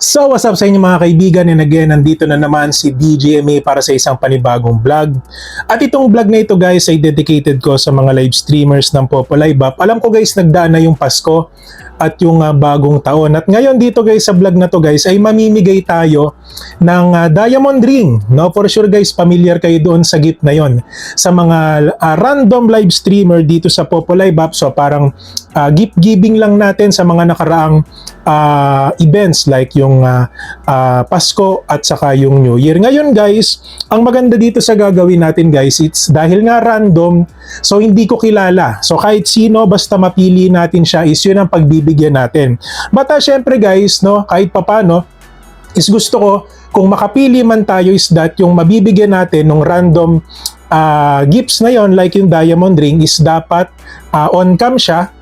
So what's up sa inyo mga kaibigan, and again, nandito na naman si DJMA para sa isang panibagong vlog. At itong vlog na ito guys ay dedicated ko sa mga live streamers ng Popolive App. Alam ko guys, nagdaan na yung Pasko at yung bagong taon. At ngayon dito guys sa vlog na to guys ay mamimigay tayo ng diamond ring. No? For sure guys, familiar kayo doon sa gift na yon sa mga random live streamer dito sa Popolive App. So parang gift giving lang natin sa mga nakaraang events like yung Pasko at saka yung New Year. Ngayon guys, ang maganda dito sa gagawin natin guys, it's dahil nga random, so hindi ko kilala. So kahit sino, basta mapili natin siya, is yun ang pagbibigyan natin. But syempre guys, no, kahit papano, is gusto ko, kung makapili man tayo, is that yung mabibigyan natin ng random gifts na yon, like yung diamond ring, is dapat on cam siya.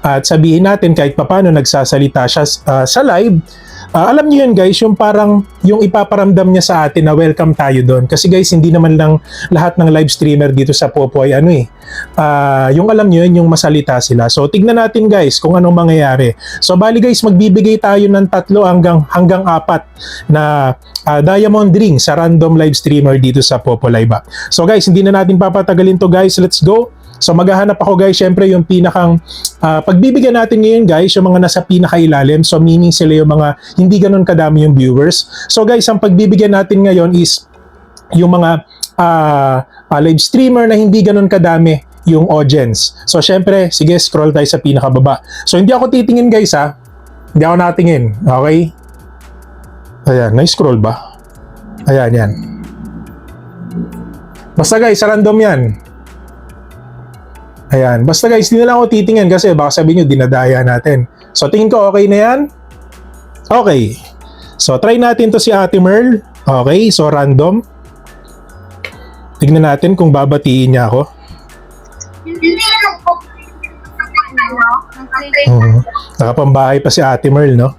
At sabihin natin kahit papano nagsasalita siya sa live. Alam niyo yun guys, yung parang yung ipaparamdam niya sa atin na welcome tayo doon. Kasi guys, hindi naman lang lahat ng live streamer dito sa Popo ay yung alam niyo yun, yung masalita sila. So tignan natin guys kung anong mangyayari. So bali guys, magbibigay tayo ng 3 hanggang 4 na diamond ring sa random live streamer dito sa Popo Live App. So guys, hindi na natin papatagalin to guys. Let's go. So maghahanap ako guys, syempre yung pinakang pagbibigyan natin ngayon guys, yung mga nasa pinakailalim. So meaning sila yung mga hindi ganun kadami yung viewers. So guys, ang pagbibigyan natin ngayon is yung mga live streamer na hindi ganun kadami yung audience. So syempre, sige, scroll tayo sa pinakababa. So hindi ako titingin guys ha. Hindi ako natingin. Okay? Ayan, na-scroll ba? Ayan, yan. Basta guys, random yan. Ayan. Basta guys, hindi na lang ako titingin kasi baka sabihin nyo, dinadaya natin. So, tingin ko okay na yan? Okay. So, try natin to si Ate Merl. Okay. So, random. Tignan natin kung babatiin niya ako. Nakapambahay pa si Ate Merl, no?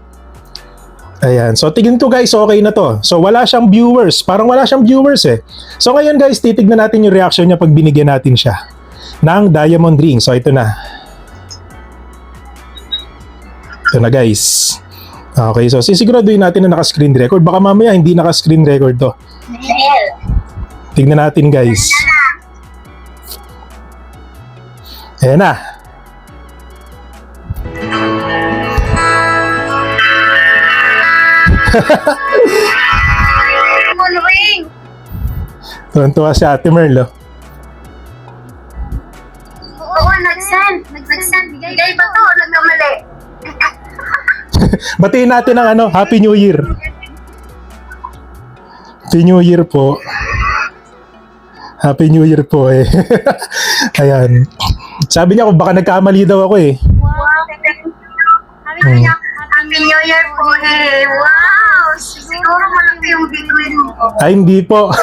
Ayan. So, tignan to guys, okay na to. So, wala siyang viewers. Parang wala siyang viewers eh. So, ngayon guys, titignan natin yung reaction niya pag binigyan natin siya ng diamond ring. So ito na. Ito na guys. Okay, so sisiguraduhin natin na naka-screen record. Baka mamaya hindi naka-screen record to. Tignan natin guys. Ayan na. Tuwan-tuwa si Ate Merl, oh. Oo, nag-send. Bigay ba to? Nagkamali. Batiin natin ang Happy New Year. Happy New Year po. Happy New Year po eh. Ayan. Sabi niya kung baka nagkamali daw ako eh. Wow. Happy New Year po eh. Wow. Siguro malaki yung bituin mo. Ay, hindi po.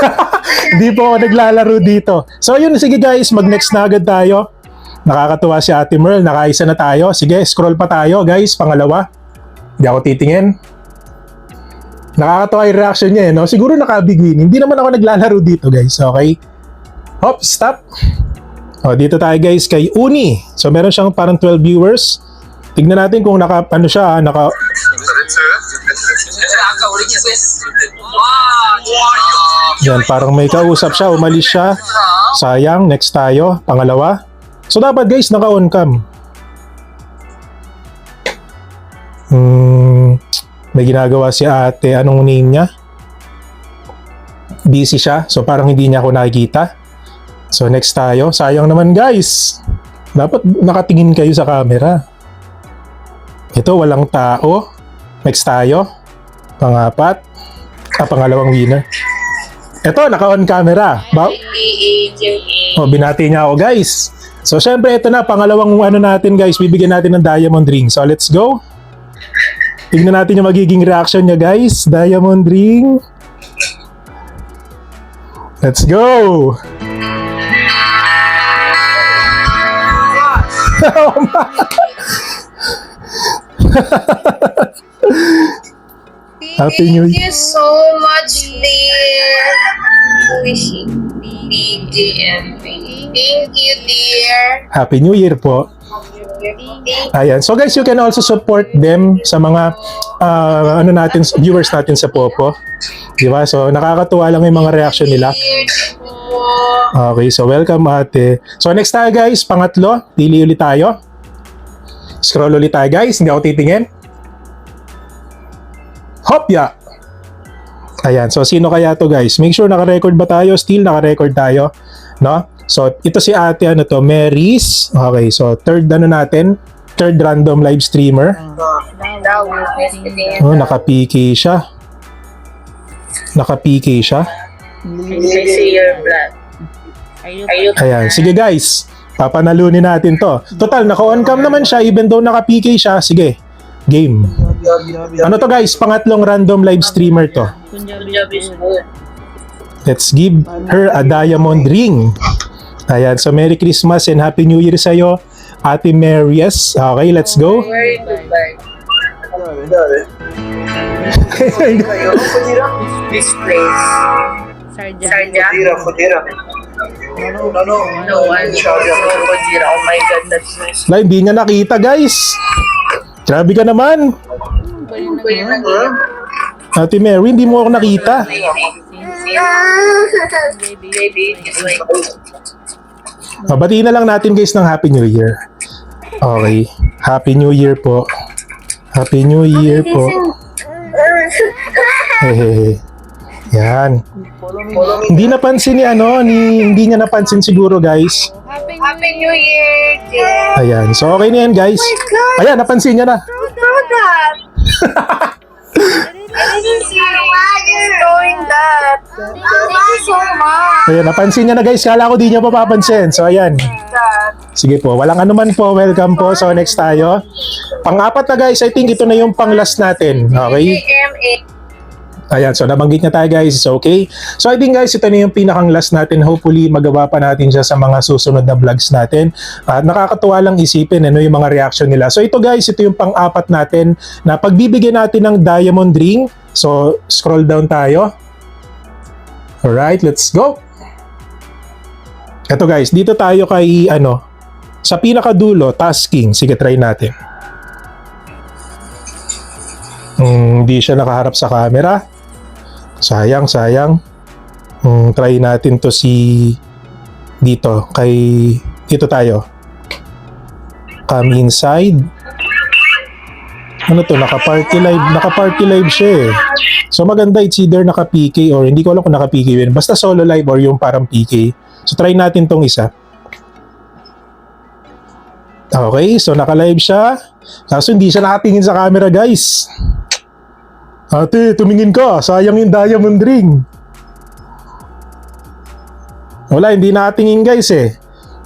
Hindi po ako naglalaro dito. So yun, sige guys, mag-next na agad tayo. Nakakatuwa si Ate Merl, nakaisa na tayo. Sige, scroll pa tayo guys, pangalawa. Hindi ako titingin. Nakakatuwa yung reaction niya no? Siguro nakabigwin. Hindi naman ako naglalaro dito guys, okay? Hop, stop. O, dito tayo guys kay Uni. So meron siyang parang 12 viewers. Tignan natin kung siya, Yan, parang may kausap siya, umalis siya. Sayang, next tayo, pangalawa. So dapat guys, naka-on cam. May ginagawa si ate. Anong name niya? Busy siya. So parang hindi niya ako nakikita. So next tayo. Sayang naman guys. Dapat nakatingin kayo sa camera. Ito, walang tao. Next tayo. Pang-4. Pangalawang winner. Ito, naka-on camera. Binati niya ako guys. So, syempre, ito na, pangalawang natin guys, bibigyan natin ng diamond ring. So, let's go. Tignan natin yung magiging reaction niya guys. Diamond ring. Let's go. Happy New Year. Thank you so much, dear. Wishing DJMA. Thank you, dear. Happy New Year po. Ayan. So guys, you can also support them sa mga ano natin, viewers natin sa Popo. Di ba? So, nakakatuwa lang yung mga reaction nila. Okay, so welcome ate. So, next tayo guys, pangatlo. Pili ulit tayo. Scroll ulit tayo guys, hindi ako titingin. Hopya! Ayan, so sino kaya to guys? Make sure naka-record ba tayo? Still naka-record tayo, no? So ito si ate, ano to? Mary's. Okay, so third random live streamer. Oh, naka-PK siya. Naka-PK siya. I see your blood. Ayan, sige guys. Papanalunin natin to. Total, naka-on cam naman siya even though naka-PK siya. Sige, game. Ano to guys? Pangatlong random live streamer to. Punjabi is good. Let's give her a diamond ring. Ayan, so Merry Christmas and Happy New Year sa'yo, Ate Marias. Okay, let's go. Very good bag. This place. Sarja. Fudira. No one. Fudira. Oh my God, that's nice. Wala, hindi niya nakita guys. Grabe ka naman. Ate Mary, hindi mo ako nakita. Baby, it's like Batiin na lang natin guys ng Happy New Year. Okay, Happy New Year po. Happy New Year po. Hehehe. Yan. Hindi napansin hindi niya napansin siguro guys. Happy New Year, dear. Ayan, so okay na yan guys. Ayan, napansin niya na. Don't that. I didn't see why you're doing that. Thank you so much. Ayan, napansin niya na guys. Kala ko di niya papapansin. So ayan. Sige po, walang anuman po. Welcome po. So next tayo. Pang-apat na guys, I think ito na yung pang-last natin. Okay? Ayan, so nabanggit niya tayo guys. So okay. So I think guys, ito na yung pinakang last natin. Hopefully, magawa pa natin siya sa mga susunod na vlogs natin. At nakakatuwa lang isipin yung mga reaction nila. So ito guys, ito yung pang-apat natin na pagbibigyan natin ng diamond ring. So scroll down tayo. Alright, let's go. Ito guys, dito tayo kay sa pinakadulo, tasking. Sige, try natin. Hindi siya nakaharap sa camera. Sayang. Try natin to dito tayo. Come inside. Ano to? Naka-party live siya eh. So maganda, it's either naka-PK or hindi ko alam kung naka-PK yun. Basta solo live or yung parang PK. So try natin tong isa. Okay, so naka-live siya. Kaso hindi siya nakatingin sa camera guys. Ate, tumingin ka. Sayang yung diamond ring. Wala, hindi nakatingin guys eh.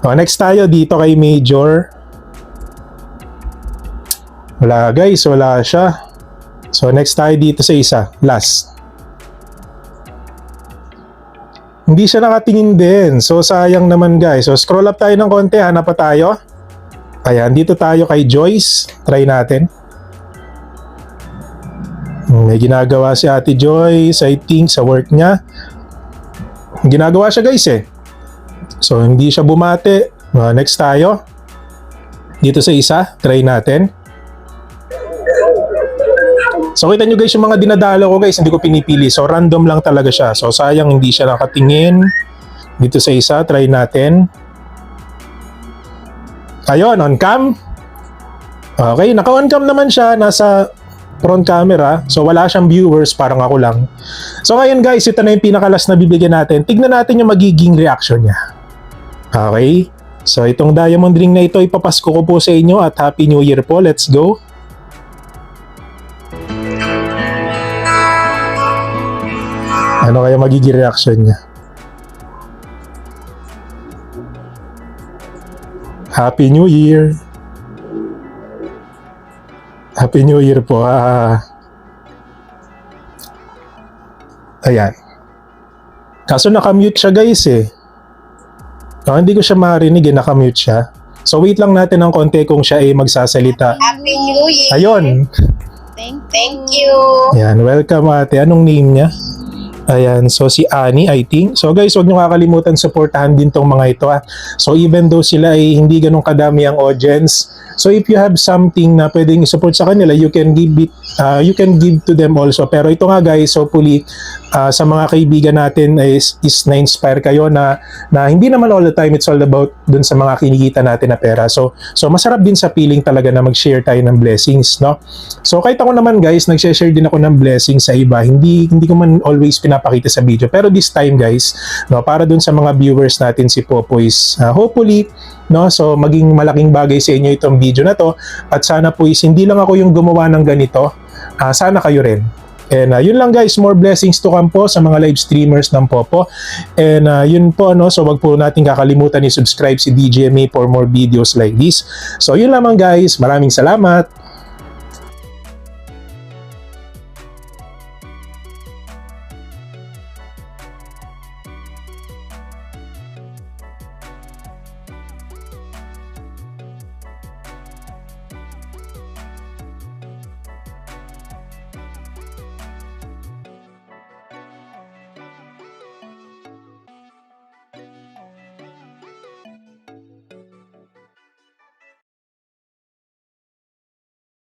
Next tayo dito kay Major. Wala guys, wala siya. So next tayo dito sa isa. Last. Hindi siya nakatingin din. So sayang naman guys. So scroll up tayo ng konti. Hanap pa tayo. Ayan, dito tayo kay Joyce. Try natin. May ginagawa si Ate Joyce, I think, sa work niya. Ginagawa siya guys eh. So, hindi siya bumate. Next tayo. Dito sa isa, try natin. So, kita nyo guys yung mga dinadalo ko guys, hindi ko pinipili. So, random lang talaga siya. So, sayang hindi siya nakatingin. Dito sa isa, try natin. Ayun, on cam. Okay, naka-on cam naman siya. Nasa front camera. So wala siyang viewers, parang ako lang. So ngayon guys, ito na yung pinakalas na bibigyan natin. Tignan natin yung magiging reaction niya. Okay? So itong diamond ring na ito, ipapasko ko po sa inyo at Happy New Year po. Let's go. Ano kaya magiging reaction niya? Happy New Year. Happy New Year po. Ayan. Kaso nakamute siya guys eh. Hindi ko siya marinig eh, nakamute siya. So wait lang natin ng konti kung siya ay magsasalita. Happy New Year. Ayun. Thank you. Ayan, welcome ate. Anong name niya? Ayan, so si Annie, I think. So guys, huwag niyo kakalimutan supportahan din tong mga ito. So even though sila ay hindi ganun kadami ang audience, So if you have something na pwedeng i-support sa kanila, you can give it, you can give to them also. Pero ito nga guys, hopefully sa mga kaibigan natin is na-inspire kayo na hindi naman all the time it's all about dun sa mga kinikita natin na pera. So masarap din sa feeling talaga na mag-share tayo ng blessings, no? So kahit ako naman guys, nag-share din ako ng blessings sa iba. Hindi ko man always pinapakita sa video. Pero this time guys, no, para dun sa mga viewers natin si Popo is hopefully, no, so maging malaking bagay sa inyo itong video na to, at sana po is hindi lang ako yung gumawa ng ganito, sana kayo rin. And yun lang guys, more blessings to come po sa mga live streamers ng Popo. And yun po, no, so wag po natin kakalimutan i-subscribe si DJMA for more videos like this. So yun lamang guys, maraming salamat.